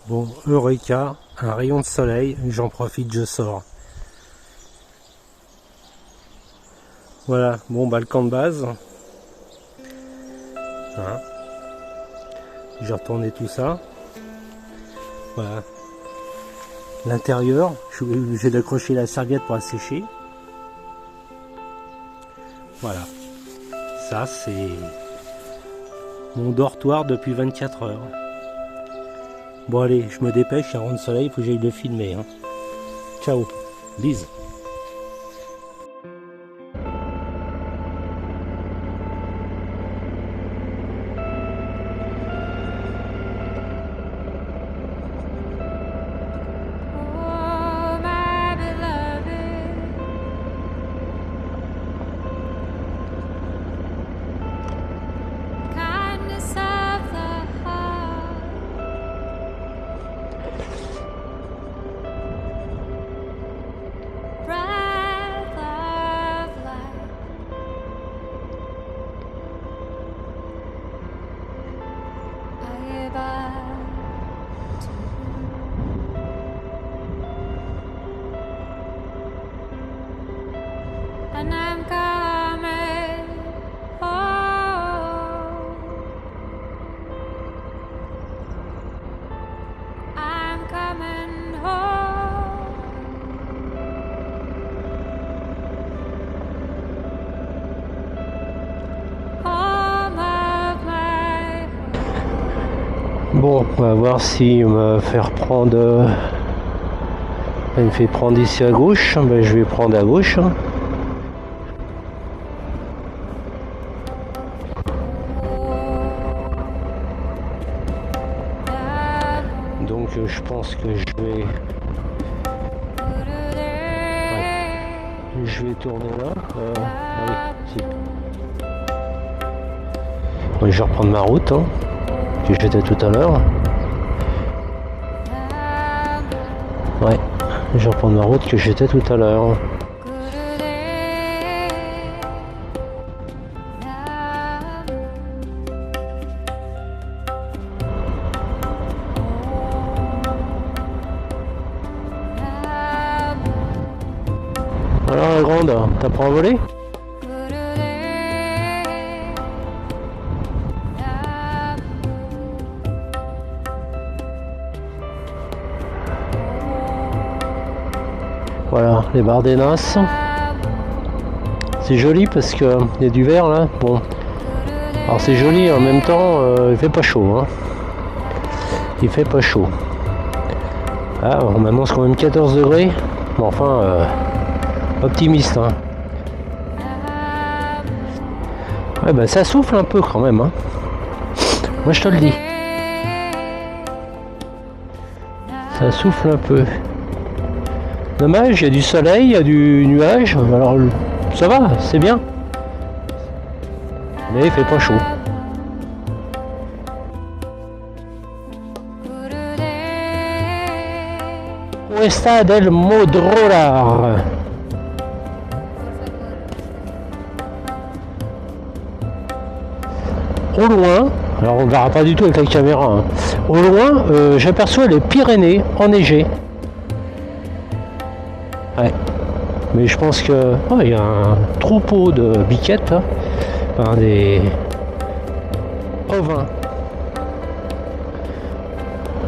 Bon, Eureka, un rayon de soleil, j'en profite, je sors. Voilà, bon bah le camp de base. Hein. J'ai retourné tout ça. Voilà. L'intérieur, je suis obligé d'accrocher la serviette pour la sécher. Voilà. Ça c'est mon dortoir depuis 24 heures. Bon allez, je me dépêche, il y a un rayon de soleil, il faut que j'aille le filmer. Hein. Ciao, Lise. And I'm coming home. I'm coming home. Home of my home. Bon, on va voir s'il me fait reprendre. Il me fait prendre ici à gauche. Ben, je vais prendre à gauche. Donc je pense que je vais. Ouais. Je vais tourner là. Allez, si. Ouais, je vais reprendre ma route hein, que j'étais tout à l'heure. Ouais, je vais reprendre ma route que j'étais tout à l'heure. Alors la grande, t'apprends à voler? Voilà, les Bardenas. C'est joli parce que il y a du vert là. Bon, alors c'est joli en même temps, il fait pas chaud. Hein. Il fait pas chaud. Ah, on m'annonce quand même 14 degrés. Bon, enfin, optimiste. Hein. Ouais, bah ça souffle un peu quand même. Hein. Moi je te le dis. Ça souffle un peu. Dommage, il y a du soleil, il y a du nuage, alors ça va, c'est bien. Mais il fait pas chaud. Cuesta del Modrolar. Au loin, alors on ne verra pas du tout avec la caméra, hein. Au loin, j'aperçois les Pyrénées enneigées. Ouais, mais je pense que il y a un troupeau de biquettes, hein, enfin des ovins.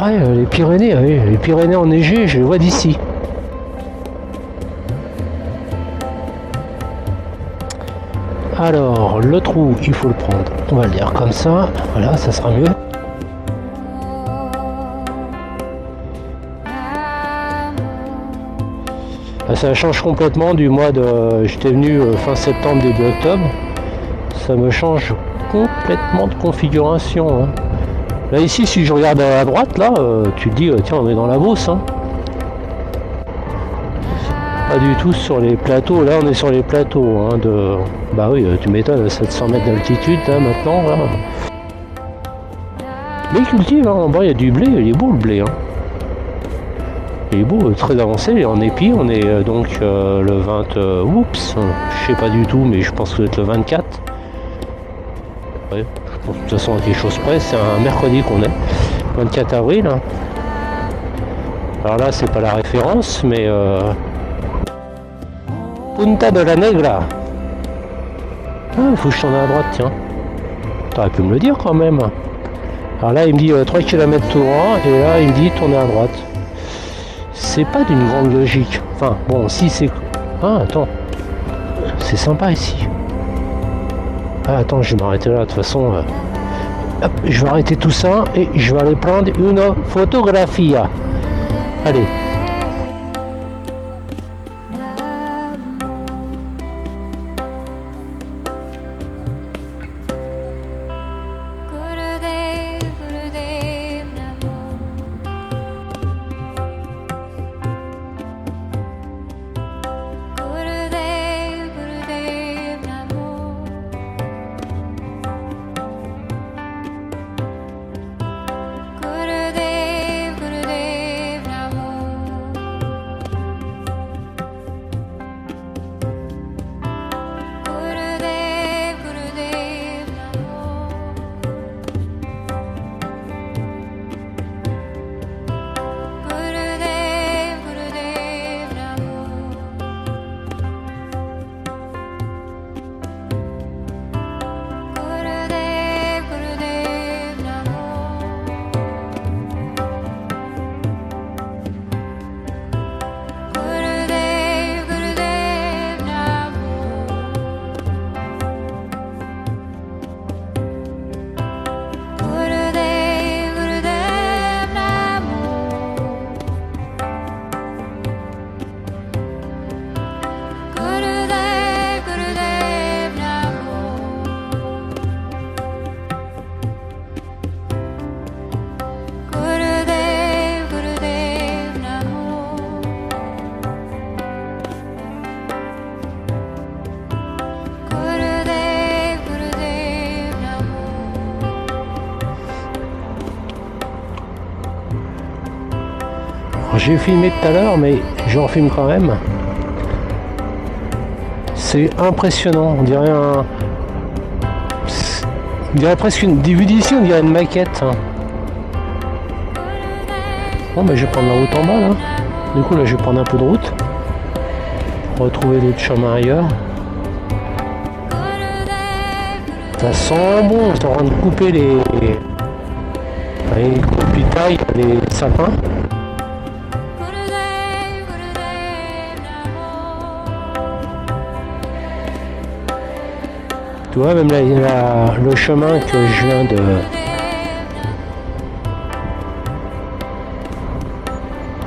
Ouais, les Pyrénées, oui, les Pyrénées enneigées, je les vois d'ici. Alors, le trou, il faut le prendre. On va le dire comme ça. Voilà, ça sera mieux. Ça change complètement du mois de... J'étais venu fin septembre, début octobre. Ça me change complètement de configuration. Hein. Là ici, si je regarde à droite, là, tu te dis, tiens, on est dans la Beauce. Hein. Pas du tout sur les plateaux. Là, on est sur les plateaux. Hein, de... Bah oui, tu m'étonnes, 700 mètres d'altitude, là, maintenant. Là. Mais ils cultivent, hein. En bas, il y a du blé. Il est beau, le blé. Hein. Il est beau, très avancé, en épi, on est donc le 20, oups, je sais pas du tout, mais je pense que c'est le 24. Ouais, je pense de toute façon à quelque chose près, c'est un mercredi qu'on est, 24 avril. Hein. Alors là, c'est pas la référence, mais Punta de la Negra. Ah, faut que je tourne à droite, tiens. T'aurais pu me le dire quand même. Alors là, il me dit 3 km tout droit, et là, il me dit tourner à droite. C'est pas d'une grande logique. Enfin, bon, si c'est... Ah, attends. C'est sympa ici. Ah, attends, je vais m'arrêter là, de toute façon. Hop, je vais arrêter tout ça, et je vais aller prendre une photographie. Allez. J'ai filmé tout à l'heure, mais j'en filme quand même. C'est impressionnant, on dirait presque une... Vu d'ici, on dirait une maquette. Bon, bah je vais prendre la route en bas, là. Du coup, là, je vais prendre un peu de route. Pour retrouver d'autres chemins ailleurs. Ça sent bon, c'est en train de couper les tailles, les sapins. Tu vois, même là, le chemin que je viens de...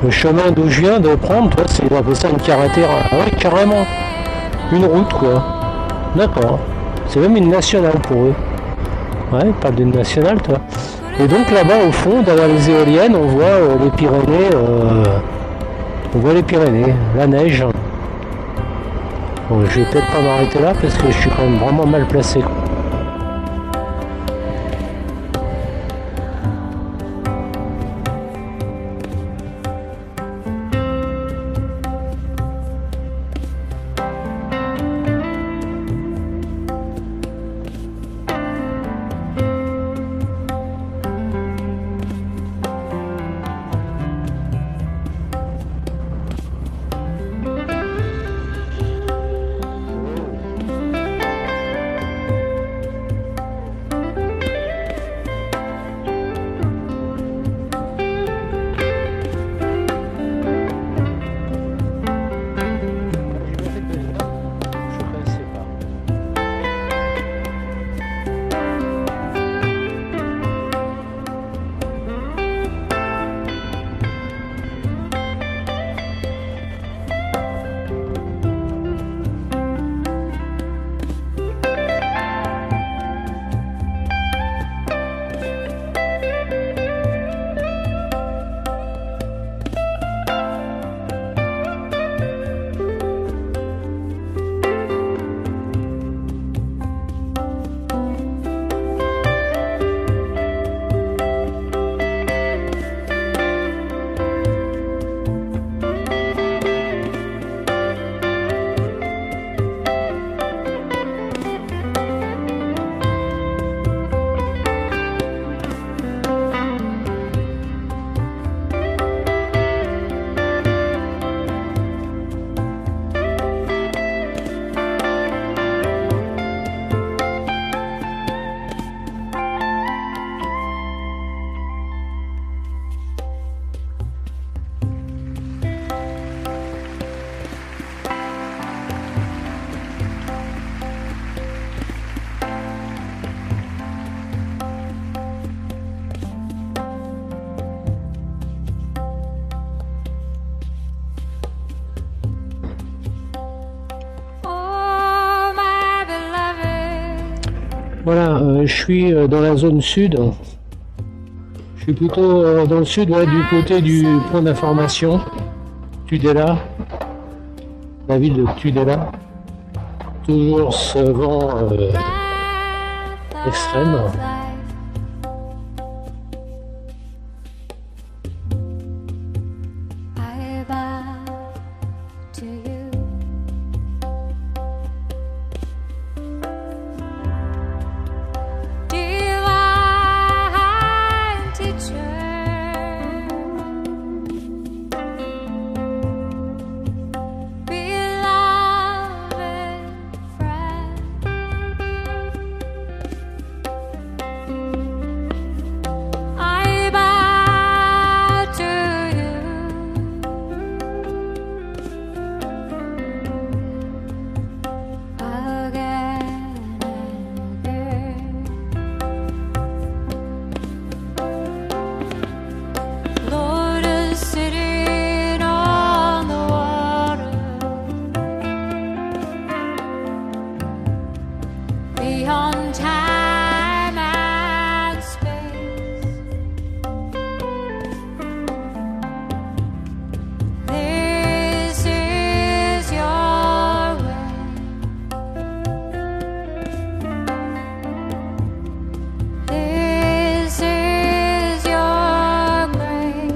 Le chemin d'où je viens de prendre, toi, c'est, on appelle ça une carretera. Ah ouais, carrément. Une route, quoi. D'accord. C'est même une nationale pour eux. Ouais, ils parlent d'une nationale, toi. Et donc là-bas, au fond, derrière les éoliennes, on voit les Pyrénées. On voit les Pyrénées, la neige. Bon, je vais peut-être pas m'arrêter là parce que je suis quand même vraiment mal placé. Voilà, je suis dans la zone sud. Je suis plutôt dans le sud, ouais, du côté du point d'information, Tudela, la ville de Tudela. Toujours ce vent extrême. Beyond time and space, this is your way. This is your grace.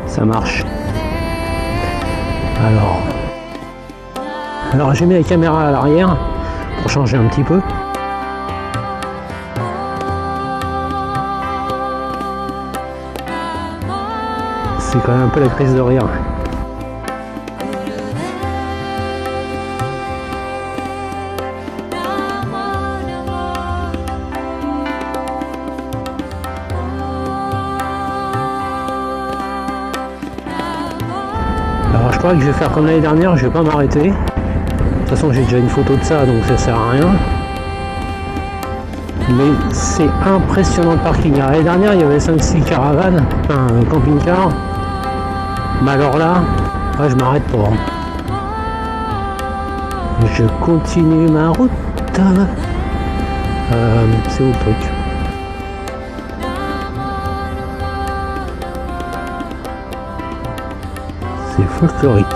Ça marche. Alors j'ai mis la caméra à l'arrière pour changer un petit peu. C'est quand même un peu la crise de rire. Alors je crois que je vais faire comme l'année dernière, je vais pas m'arrêter. De toute façon j'ai déjà une photo de ça donc ça sert à rien. Mais c'est impressionnant le parking. L'année dernière il y avait 5-6 caravanes, enfin camping-car. Mais alors là, je m'arrête pas. Je continue ma route. C'est où le truc? C'est folklorique.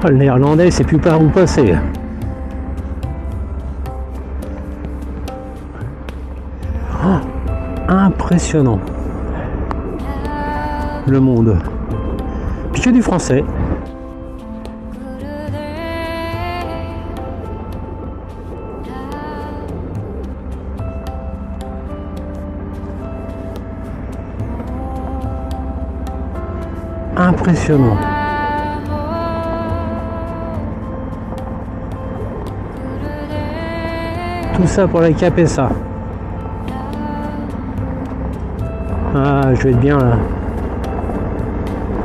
Le néerlandais, c'est plus par où passer. Impressionnant. Le monde. Puis que du français. Impressionnant. Tout ça pour la caper ça. Ah, je vais être bien là.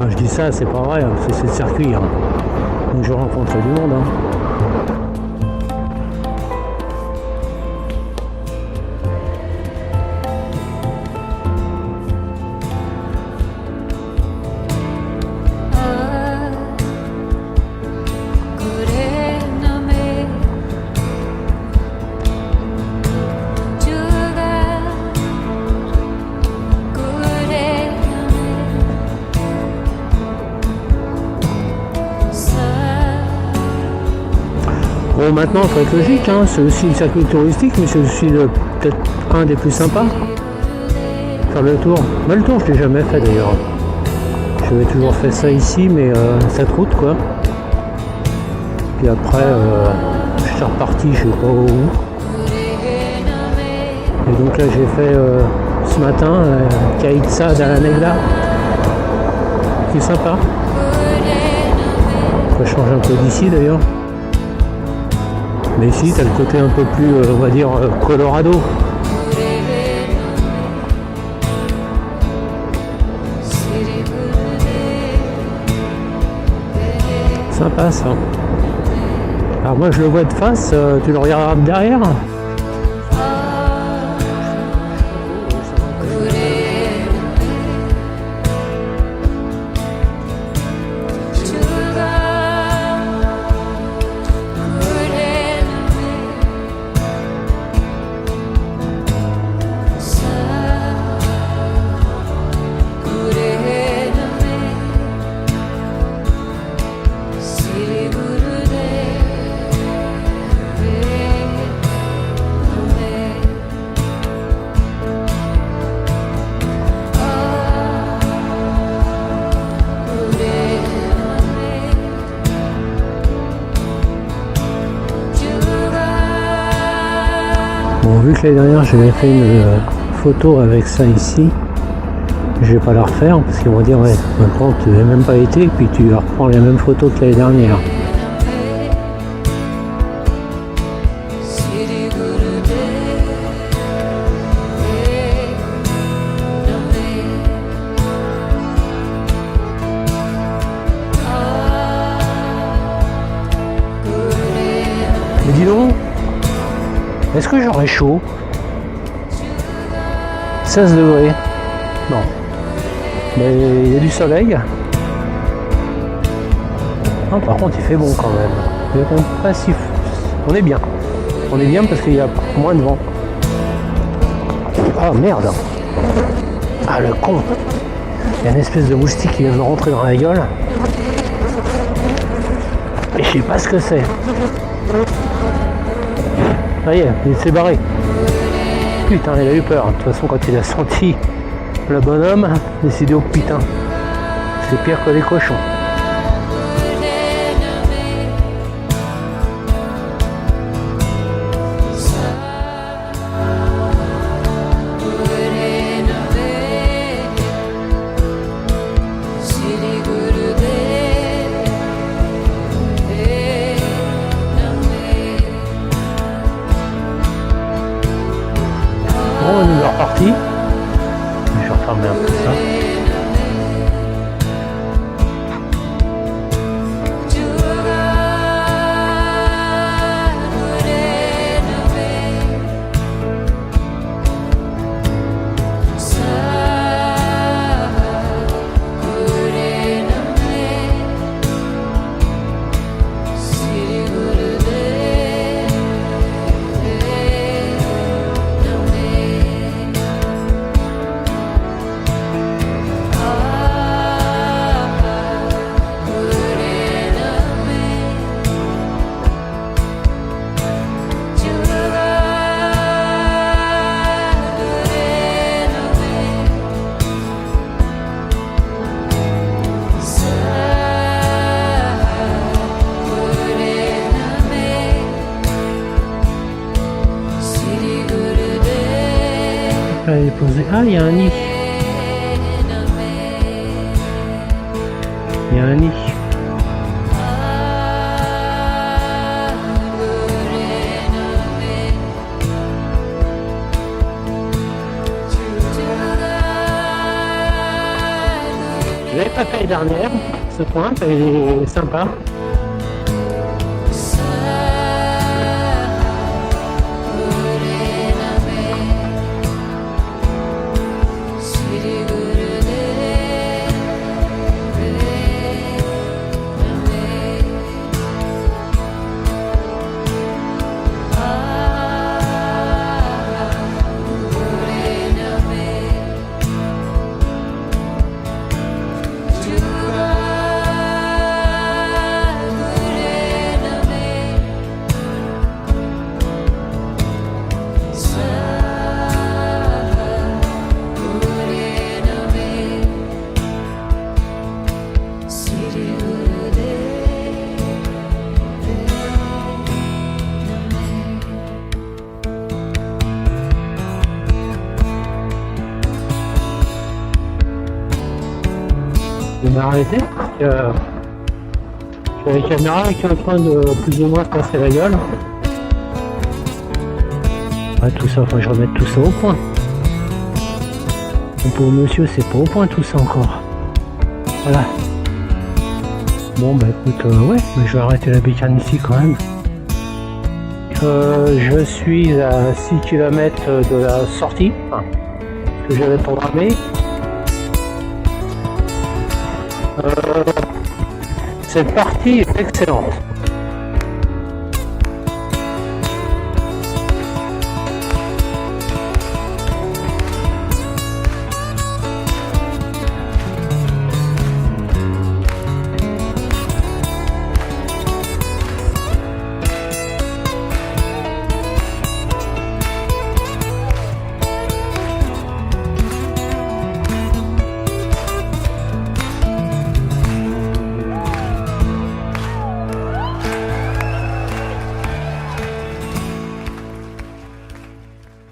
Je dis ça, c'est pas vrai, parce que c'est le circuit. Donc je rencontre du monde. Bon, maintenant, il faut être logique, c'est aussi le circuit touristique, mais c'est aussi peut-être un des plus sympas. Faire le tour. Mais le tour, je l'ai jamais fait d'ailleurs. J'avais toujours fait ça ici, mais cette route, quoi. Puis après, je suis reparti, je sais pas où. Et donc là, j'ai fait ce matin, Kaitsa d'Alanegla, qui est sympa. Ça change un peu d'ici d'ailleurs. Mais ici, tu as le côté un peu plus, on va dire, Colorado. Sympa ça. Alors moi je le vois de face, tu le regardes derrière. Bon, vu que l'année dernière j'avais fait une photo avec ça ici, je vais pas la refaire parce qu'ils vont dire ouais, maintenant tu n'as même pas été et puis tu reprends les mêmes photos que l'année dernière. Mais dis donc, est-ce que j'aurais chaud? 16 degrés. Non. Mais il y a du soleil. Ah, par contre, il fait bon quand même. Il est quand même pas si... On est bien. On est bien parce qu'il y a moins de vent. Ah merde. Ah le con. Il y a une espèce de moustique qui vient de me rentrer dans la gueule. Et je sais pas ce que c'est. Ça y est, il s'est barré. Putain, il a eu peur. De toute façon, quand il a senti le bonhomme, il s'est dit oh putain, c'est pire que les cochons. Bon, on est reparti. Je vais refermer un peu ça. Elle est posée. Ah, il y a un nid. Il y a un nid. Je l'avais pas fait l'année dernière. Ce point, il est sympa. Je vais m'arrêter parce que la caméra qui est en train de plus ou moins se casser la gueule. Ouais, tout ça, faut que je remette tout ça au point. Le pauvre monsieur, c'est pas au point tout ça encore. Voilà. Bon bah écoute, ouais, mais je vais arrêter la bécane ici quand même. Je suis à 6 km de la sortie que j'avais programmée. Cette partie est excellente.